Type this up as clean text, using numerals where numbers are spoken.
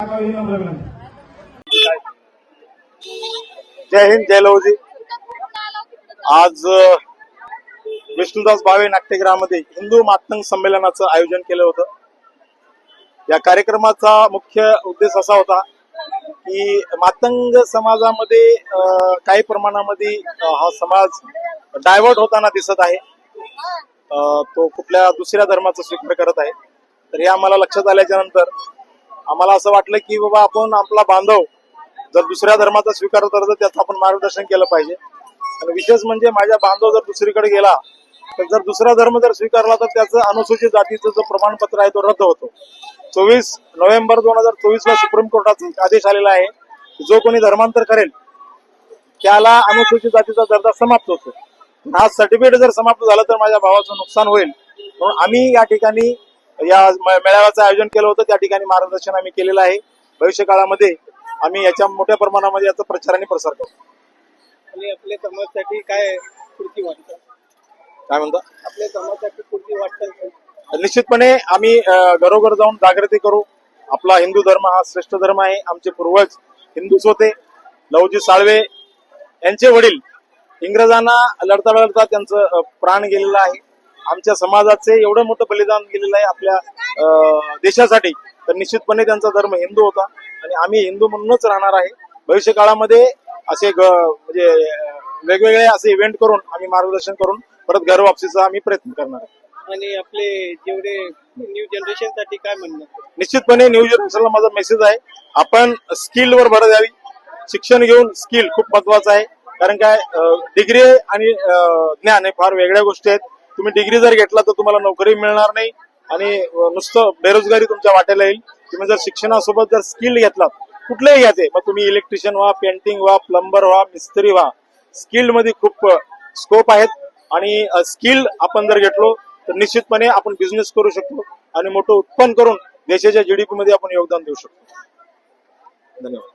जय हिंद, जय लवजी. आज विष्णुदास भावे नाट्यगृहामध्ये हिंदू मातंग संमेलनाचं आयोजन केलं होतं. या कार्यक्रमाचा मुख्य उद्देश असा होता की मातंग समाजामध्ये काही प्रमाणामध्ये हा समाज डायव्हर्ट होताना दिसत आहे. तो कुठल्या दुसऱ्या धर्माचा स्वीकार करत आहे. तर हे आम्हाला लक्षात आल्याच्या नंतर आम्हाला असं वाटलं की बाबा आपण आपला बांधव जर दुसऱ्या धर्माचा स्वीकार करत तर त्याचं आपण मार्गदर्शन केलं पाहिजे. आणि विशेष म्हणजे माझ्या बांधव जर दुसरीकडे गेला तर जर दुसरा धर्म जर स्वीकारला तर त्याचं अनुसूचित जातीचं जो प्रमाणपत्र आहे तो रद्द होतो. 24 नोव्हेंबर 2024 ला सुप्रीम कोर्टाचा आदेश आलेला आहे की जो कोणी धर्मांतर करेल त्याला अनुसूचित जातीचा दर्जा समाप्त होतो. हा सर्टिफिकेट जर समाप्त झालं तर माझ्या भावाचं नुकसान होईल. म्हणून आम्ही या ठिकाणी या मेळाव्याचं आयोजन केलं होतं. त्या ठिकाणी मार्गदर्शन आम्ही केलेलं आहे. भविष्य काळामध्ये आम्ही याच्या मोठ्या प्रमाणामध्ये याचा प्रचार आणि प्रसार करतो. आणि आपल्या समाजासाठी काय पुढची वाटतं? काय म्हणता? आपल्या समाजासाठी पुढची वाटतं? निश्चितपणे आम्ही घरोघर जाऊन जागृती करू. आपला हिंदू धर्म हा श्रेष्ठ धर्म आहे. आमचे पूर्वज हिंदूच होते. लवजी साळवे यांचे वडील इंग्रजांना लढता लढता त्यांचं प्राण गेलेलं आहे. आमच्या समाजाचे एवढं मोठं बलिदान गेलेलं आहे आपल्या देशासाठी. तर निश्चितपणे त्यांचा धर्म हिंदू होता आणि आम्ही हिंदू म्हणूनच राहणार आहे. भविष्य काळामध्ये असे म्हणजे वेगवेगळे असे इव्हेंट करून आम्ही मार्गदर्शन करून परत घर वापसीचा आम्ही प्रयत्न करणार आहे. आणि आपले जेवढे न्यू जनरेशन साठी काय म्हणणं? निश्चितपणे न्यू जनरेशनला माझा मेसेज आहे, आपण स्किल वर भर द्यावी. शिक्षण घेऊन स्किल खूप महत्वाचं आहे. कारण काय डिग्री आणि ज्ञान हे फार वेगळ्या गोष्टी आहेत. तुम्ही डिग्री जर घेतला तर तुम्हाला नोकरी मिळणार नाही आणि नुसतं बेरोजगारी तुमच्या वाट्याला येईल. तुम्ही जर शिक्षणासोबत जर स्किल घेतलात कुठलेही घ्यायचे, मग तुम्ही इलेक्ट्रिशियन व्हा, पेंटिंग व्हा, प्लंबर व्हा, मिस्त्री व्हा, स्किल मध्ये खूप स्कोप आहेत. आणि स्किल आपण जर घेतलो तर निश्चितपणे आपण बिझनेस करू शकतो आणि मोठं उत्पन्न करून देशाच्या जीडीपी मध्ये आपण योगदान देऊ शकतो. धन्यवाद.